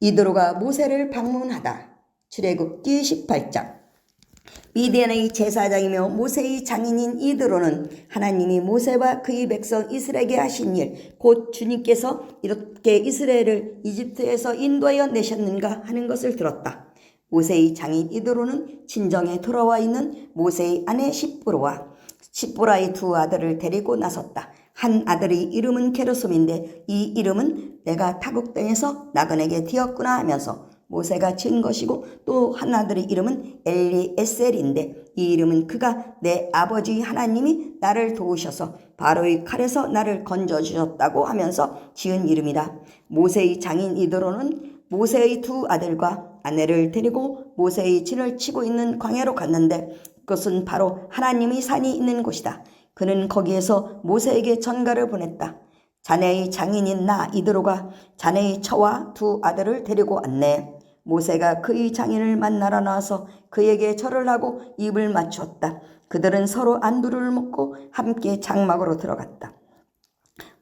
이드로가 모세를 방문하다. 출애굽기 18장. 미디안의 제사장이며 모세의 장인인 이드로는 하나님이 모세와 그의 백성 이스라엘에게 하신 일, 곧 주님께서 이렇게 이스라엘을 이집트에서 인도하여 내셨는가 하는 것을 들었다. 모세의 장인 이드로는 친정에 돌아와 있는 모세의 아내 십보라와 십보라의 두 아들을 데리고 나섰다. 한 아들의 이름은 게르솜인데 이 이름은 내가 타국 땅에서 나그네에게 되었구나 하면서 모세가 지은 것이고, 또 한 아들의 이름은 엘리에셀인데 이 이름은 그가 내 아버지 하나님이 나를 도우셔서 바로의 칼에서 나를 건져주셨다고 하면서 지은 이름이다. 모세의 장인 이드로는 모세의 두 아들과 아내를 데리고 모세의 진을 치고 있는 광야로 갔는데 그것은 바로 하나님의 산이 있는 곳이다. 그는 거기에서 모세에게 전가를 보냈다. 자네의 장인인 나 이드로가 자네의 처와 두 아들을 데리고 왔네. 모세가 그의 장인을 만나러 나와서 그에게 절을 하고 입을 맞추었다. 그들은 서로 안부를 묻고 함께 장막으로 들어갔다.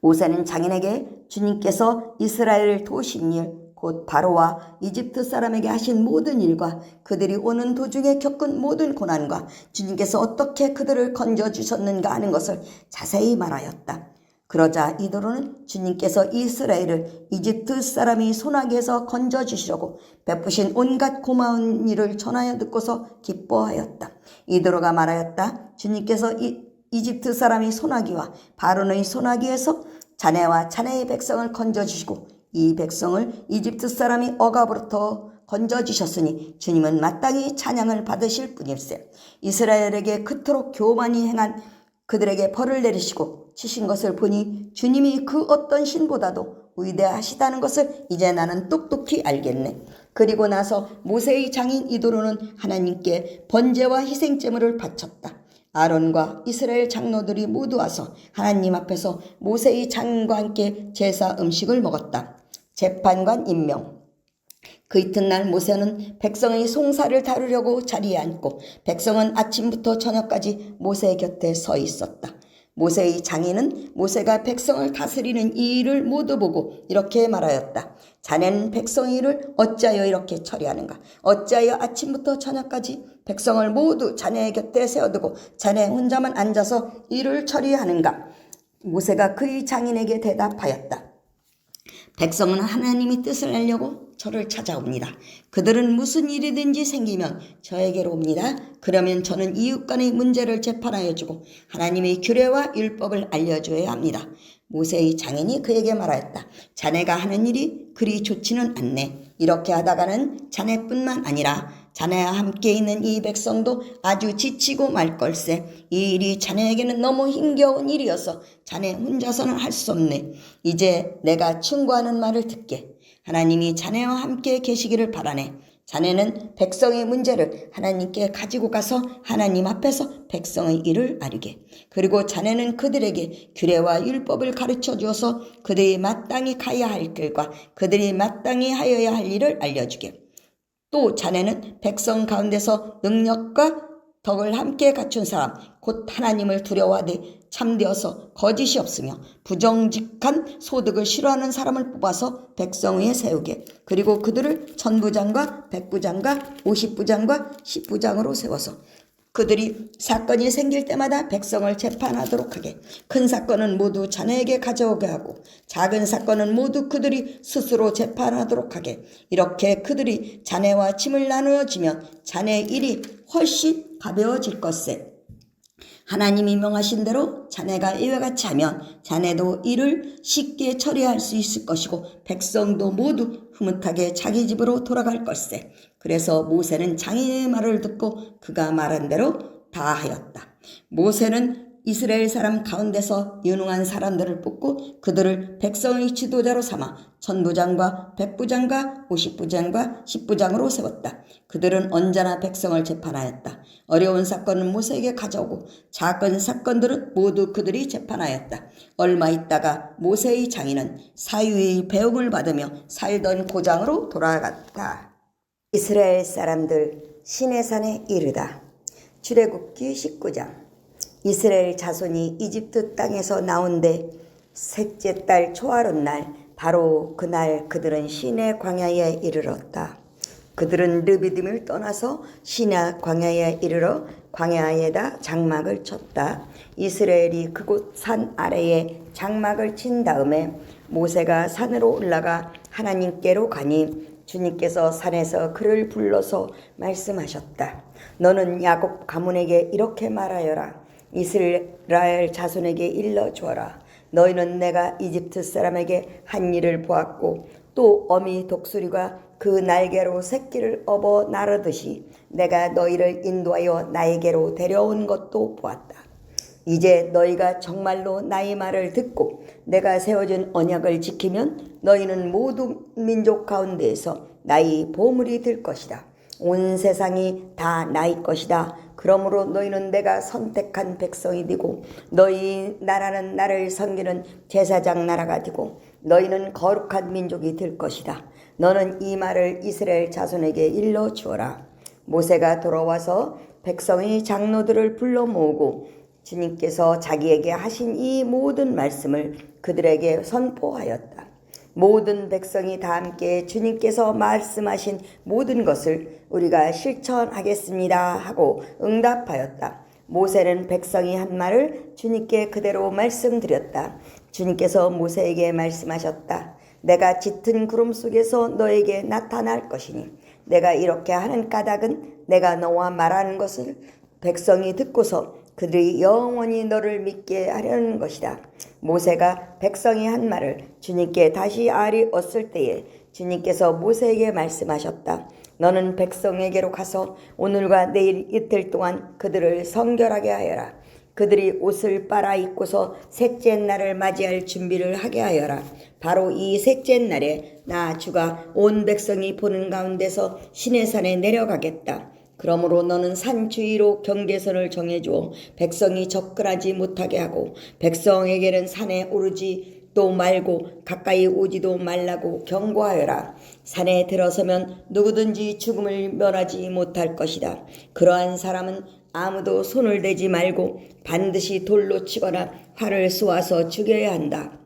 모세는 장인에게 주님께서 이스라엘을 도우신 일, 곧 바로와 이집트 사람에게 하신 모든 일과 그들이 오는 도중에 겪은 모든 고난과 주님께서 어떻게 그들을 건져주셨는가 하는 것을 자세히 말하였다. 그러자 이드로는 주님께서 이스라엘을 이집트 사람이 손아귀에서 건져주시려고 베푸신 온갖 고마운 일을 전하여 듣고서 기뻐하였다. 이드로가 말하였다. 주님께서 이집트 사람이 손아귀와 바로의 손아귀에서 자네와 자네의 백성을 건져주시고 이 백성을 이집트 사람이 억압으로부터 건져주셨으니 주님은 마땅히 찬양을 받으실 분일세. 이스라엘에게 그토록 교만히 행한 그들에게 벌을 내리시고 치신 것을 보니 주님이 그 어떤 신보다도 위대하시다는 것을 이제 나는 똑똑히 알겠네. 그리고 나서 모세의 장인 이드로는 하나님께 번제와 희생제물을 바쳤다. 아론과 이스라엘 장로들이 모두 와서 하나님 앞에서 모세의 장인과 함께 제사 음식을 먹었다. 재판관 임명. 그 이튿날 모세는 백성의 송사를 다루려고 자리에 앉고 백성은 아침부터 저녁까지 모세 곁에 서 있었다. 모세의 장인은 모세가 백성을 다스리는 이 일을 모두 보고 이렇게 말하였다. 자네는 백성의 일을 어찌하여 이렇게 처리하는가? 어찌하여 아침부터 저녁까지 백성을 모두 자네의 곁에 세워두고 자네 혼자만 앉아서 일을 처리하는가? 모세가 그의 장인에게 대답하였다. 백성은 하나님의 뜻을 알려고 저를 찾아옵니다. 그들은 무슨 일이든지 생기면 저에게로 옵니다. 그러면 저는 이웃 간의 문제를 재판하여 주고 하나님의 규례와 율법을 알려줘야 합니다. 모세의 장인이 그에게 말하였다. 자네가 하는 일이 그리 좋지는 않네. 이렇게 하다가는 자네뿐만 아니라 자네와 함께 있는 이 백성도 아주 지치고 말 걸세. 이 일이 자네에게는 너무 힘겨운 일이어서 자네 혼자서는 할 수 없네. 이제 내가 충고하는 말을 듣게. 하나님이 자네와 함께 계시기를 바라네. 자네는 백성의 문제를 하나님께 가지고 가서 하나님 앞에서 백성의 일을 아르게. 그리고 자네는 그들에게 규례와 율법을 가르쳐 주어서 그들이 마땅히 가야 할 길과 그들이 마땅히 하여야 할 일을 알려주게. 또 자네는 백성 가운데서 능력과 덕을 함께 갖춘 사람, 곧 하나님을 두려워하되 참되어서 거짓이 없으며 부정직한 소득을 싫어하는 사람을 뽑아서 백성 위에 세우게. 그리고 그들을 천부장과 백부장과 50부장과 10부장으로 세워서 그들이 사건이 생길 때마다 백성을 재판하도록 하게. 큰 사건은 모두 자네에게 가져오게 하고 작은 사건은 모두 그들이 스스로 재판하도록 하게. 이렇게 그들이 자네와 짐을 나누어 주면 자네의 일이 훨씬 가벼워질 것세. 하나님이 명하신 대로 자네가 이와 같이 하면 자네도 일을 쉽게 처리할 수 있을 것이고 백성도 모두 흐뭇하게 자기 집으로 돌아갈 것세. 그래서 모세는 장인의 말을 듣고 그가 말한 대로 다 하였다. 모세는 이스라엘 사람 가운데서 유능한 사람들을 뽑고 그들을 백성의 지도자로 삼아 천부장과 백부장과 50부장과 10부장으로 세웠다. 그들은 언제나 백성을 재판하였다. 어려운 사건은 모세에게 가져오고 작은 사건들은 모두 그들이 재판하였다. 얼마 있다가 모세의 장인은 사유의 배움을 받으며 살던 고장으로 돌아갔다. 이스라엘 사람들 시내산에 이르다. 출애굽기 19장. 이스라엘 자손이 이집트 땅에서 나온데 셋째 달 초하룻 날 바로 그날 그들은 시내 광야에 이르렀다. 그들은 르비딤을 떠나서 시내 광야에 이르러 광야에다 장막을 쳤다. 이스라엘이 그곳 산 아래에 장막을 친 다음에 모세가 산으로 올라가 하나님께로 가니 주님께서 산에서 그를 불러서 말씀하셨다. 너는 야곱 가문에게 이렇게 말하여라. 이스라엘 자손에게 일러주어라. 너희는 내가 이집트 사람에게 한 일을 보았고 또 어미 독수리가 그 날개로 새끼를 업어 나르듯이 내가 너희를 인도하여 나에게로 데려온 것도 보았다. 이제 너희가 정말로 나의 말을 듣고 내가 세워준 언약을 지키면 너희는 모든 민족 가운데에서 나의 보물이 될 것이다. 온 세상이 다 나의 것이다. 그러므로 너희는 내가 선택한 백성이 되고 너희 나라는 나를 섬기는 제사장 나라가 되고 너희는 거룩한 민족이 될 것이다. 너는 이 말을 이스라엘 자손에게 일러 주어라. 모세가 돌아와서 백성의 장로들을 불러 모으고 주님께서 자기에게 하신 이 모든 말씀을 그들에게 선포하였다. 모든 백성이 다 함께 주님께서 말씀하신 모든 것을 우리가 실천하겠습니다 하고 응답하였다. 모세는 백성이 한 말을 주님께 그대로 말씀드렸다. 주님께서 모세에게 말씀하셨다. 내가 짙은 구름 속에서 너에게 나타날 것이니 내가 이렇게 하는 까닭은 내가 너와 말하는 것을 백성이 듣고서 그들이 영원히 너를 믿게 하려는 것이다. 모세가 백성이 한 말을 주님께 다시 알리었을 때에 주님께서 모세에게 말씀하셨다. 너는 백성에게로 가서 오늘과 내일 이틀 동안 그들을 성결하게 하여라. 그들이 옷을 빨아 입고서 셋째 날을 맞이할 준비를 하게 하여라. 바로 이 셋째 날에 나 주가 온 백성이 보는 가운데서 시내산에 내려가겠다. 그러므로 너는 산 주위로 경계선을 정해주어 백성이 접근하지 못하게 하고 백성에게는 산에 오르지 또 말고 가까이 오지도 말라고 경고하여라. 산에 들어서면 누구든지 죽음을 면하지 못할 것이다. 그러한 사람은 아무도 손을 대지 말고 반드시 돌로 치거나 활을 쏘아서 죽여야 한다.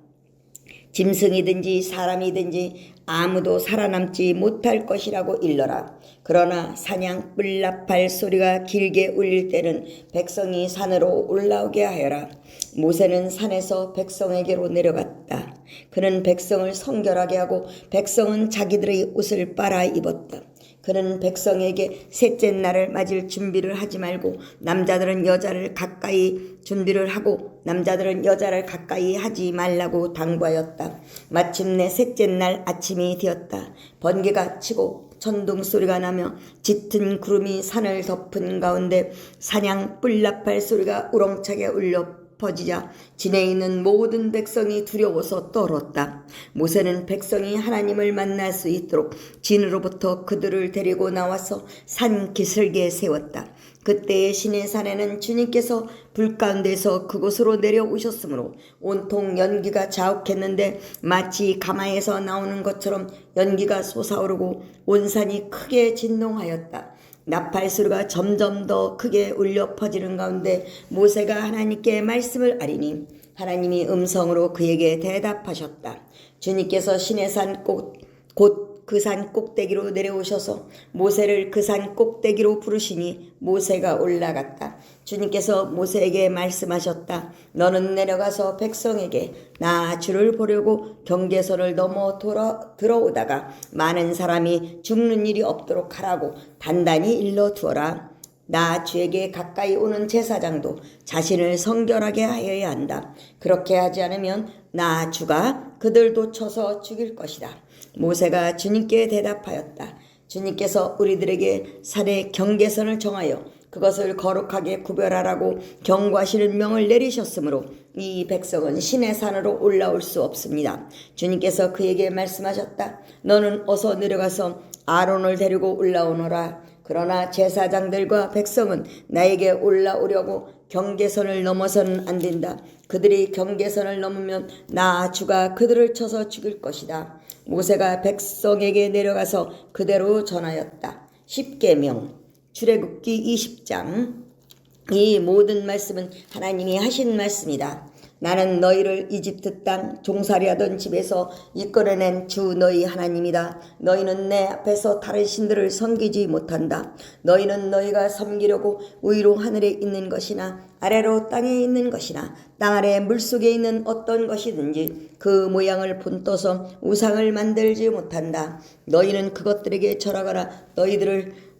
짐승이든지 사람이든지 아무도 살아남지 못할 것이라고 일러라. 그러나 사냥 뿔나팔 소리가 길게 울릴 때는 백성이 산으로 올라오게 하여라. 모세는 산에서 백성에게로 내려갔다. 그는 백성을 성결하게 하고 백성은 자기들의 옷을 빨아 입었다. 그는 백성에게 셋째 날을 맞을 준비를 하지 말고 남자들은 여자를 가까이 준비를 하고 남자들은 여자를 가까이 하지 말라고 당부하였다. 마침내 셋째 날 아침이 되었다. 번개가 치고 천둥 소리가 나며 짙은 구름이 산을 덮은 가운데 사냥 뿔나팔 소리가 우렁차게 울려 퍼지자 진에 있는 모든 백성이 두려워서 떨었다. 모세는 백성이 하나님을 만날 수 있도록 진으로부터 그들을 데리고 나와서 산 기슭에 세웠다. 그때의 시내산에는 주님께서 불 가운데서 그곳으로 내려오셨으므로 온통 연기가 자욱했는데 마치 가마에서 나오는 것처럼 연기가 솟아오르고 온 산이 크게 진동하였다. 나팔 소리가 점점 더 크게 울려 퍼지는 가운데 모세가 하나님께 말씀을 아리니 하나님이 음성으로 그에게 대답하셨다. 주님께서 시내산 곧 그 산 꼭대기로 내려오셔서 모세를 그 산 꼭대기로 부르시니 모세가 올라갔다. 주님께서 모세에게 말씀하셨다. 너는 내려가서 백성에게 나 주를 보려고 경계선을 넘어 들어오다가 많은 사람이 죽는 일이 없도록 하라고 단단히 일러두어라. 나 주에게 가까이 오는 제사장도 자신을 성결하게 하여야 한다. 그렇게 하지 않으면 나 주가 그들도 쳐서 죽일 것이다. 모세가 주님께 대답하였다. 주님께서 우리들에게 산의 경계선을 정하여 그것을 거룩하게 구별하라고 경고하시는 명을 내리셨으므로 이 백성은 시내산으로 올라올 수 없습니다. 주님께서 그에게 말씀하셨다. 너는 어서 내려가서 아론을 데리고 올라오너라. 그러나 제사장들과 백성은 나에게 올라오려고 경계선을 넘어서는 안 된다. 그들이 경계선을 넘으면 나 주가 그들을 쳐서 죽일 것이다. 모세가 백성에게 내려가서 그대로 전하였다. 십계명 출애굽기 20장. 이 모든 말씀은 하나님이 하신 말씀이다. 나는 너희를 이집트 땅 종살이하던 집에서 이끌어낸 주 너희 하나님이다. 너희는 내 앞에서 다른 신들을 섬기지 못한다. 너희는 너희가 섬기려고 위로 하늘에 있는 것이나 아래로 땅에 있는 것이나 땅 아래 물속에 있는 어떤 것이든지 그 모양을 본떠서 우상을 만들지 못한다. 너희는 그것들에게 절하거나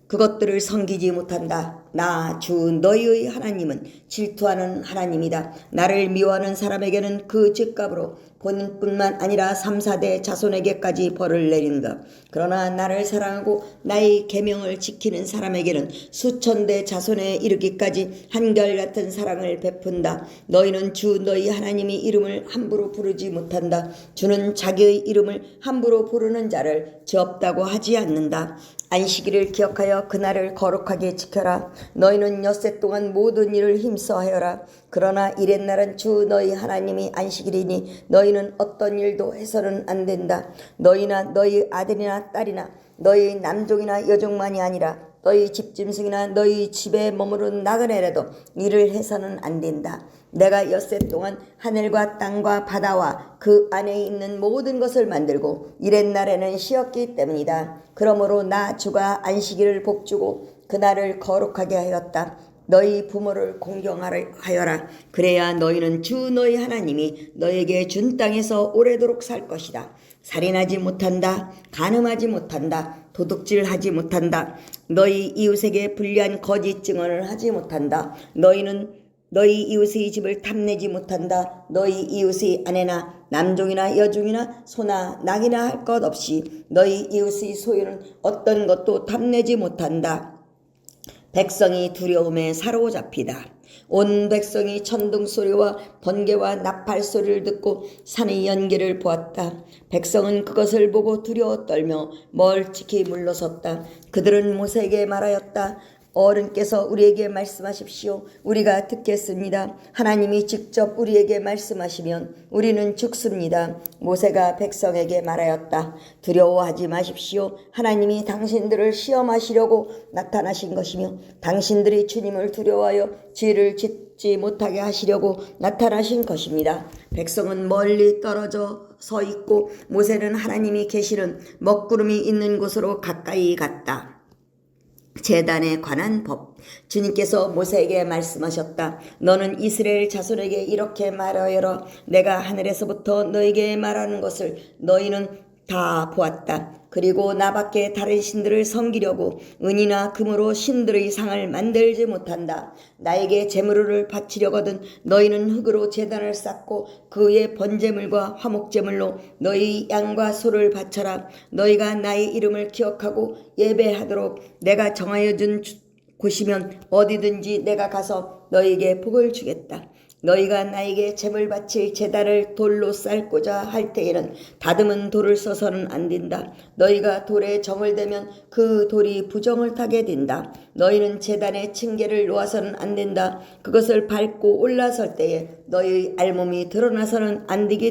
그것들을 섬기지 못한다. 나 주 너희의 하나님은 질투하는 하나님이다. 나를 미워하는 사람에게는 그 죗값으로 본인뿐만 아니라 3, 4대 자손에게까지 벌을 내린다. 그러나 나를 사랑하고 나의 계명을 지키는 사람에게는 수천 대 자손에 이르기까지 한결같은 사랑을 베푼다. 너희는 주 너희 하나님의 이름을 함부로 부르지 못한다. 주는 자기의 이름을 함부로 부르는 자를 죄없다고 하지 않는다. 안식일을 기억하여 그날을 거룩하게 지켜라. 너희는 엿새 동안 모든 일을 힘써하여라. 그러나 이렛날은 주 너희 하나님이 안식일이니 너희는 어떤 일도 해서는 안 된다. 너희나 너희 아들이나 딸이나 너희 남종이나 여종만이 아니라 너희 집짐승이나 너희 집에 머무른 나그네라도 일을 해서는 안 된다. 내가 엿새 동안 하늘과 땅과 바다와 그 안에 있는 모든 것을 만들고 이렛날에는 쉬었기 때문이다. 그러므로 나 주가 안식일을 복주고 그날을 거룩하게 하였다. 너희 부모를 공경하여라. 그래야 너희는 주 너희 하나님이 너에게 준 땅에서 오래도록 살 것이다. 살인하지 못한다. 간음하지 못한다. 도둑질하지 못한다. 너희 이웃에게 불리한 거짓 증언을 하지 못한다. 너희 이웃의 집을 탐내지 못한다. 너희 이웃의 아내나 남종이나 여종이나 소나 낙이나 할 것 없이 너희 이웃의 소유는 어떤 것도 탐내지 못한다. 백성이 두려움에 사로잡히다. 온 백성이 천둥소리와 번개와 나팔소리를 듣고 산의 연기를 보았다. 백성은 그것을 보고 두려워 떨며 멀찍이 물러섰다. 그들은 모세에게 말하였다. 어른께서 우리에게 말씀하십시오. 우리가 듣겠습니다. 하나님이 직접 우리에게 말씀하시면 우리는 죽습니다. 모세가 백성에게 말하였다. 두려워하지 마십시오. 하나님이 당신들을 시험하시려고 나타나신 것이며 당신들이 주님을 두려워하여 죄를 짓지 못하게 하시려고 나타나신 것입니다. 백성은 멀리 떨어져 서 있고 모세는 하나님이 계시는 먹구름이 있는 곳으로 가까이 갔다. 제단에 관한 법. 주님께서 모세에게 말씀하셨다. 너는 이스라엘 자손에게 이렇게 말하여라. 내가 하늘에서부터 너에게 말하는 것을 너희는 다 보았다. 그리고 나밖에 다른 신들을 섬기려고 은이나 금으로 신들의 상을 만들지 못한다. 나에게 제물을 바치려거든 너희는 흙으로 제단을 쌓고 그 위에 번제물과 화목제물로 너희 양과 소를 바쳐라. 너희가 나의 이름을 기억하고 예배하도록 내가 정하여 준 곳이면 어디든지 내가 가서 너희에게 복을 주겠다. 너희가 나에게 제물 바칠 제단을 돌로 쌓고자 할 때에는 다듬은 돌을 써서는 안 된다. 너희가 돌에 정을 대면 그 돌이 부정을 타게 된다. 너희는 제단에 층계를 놓아서는 안 된다. 그것을 밟고 올라설 때에 너희 알몸이 드러나서는 안 되기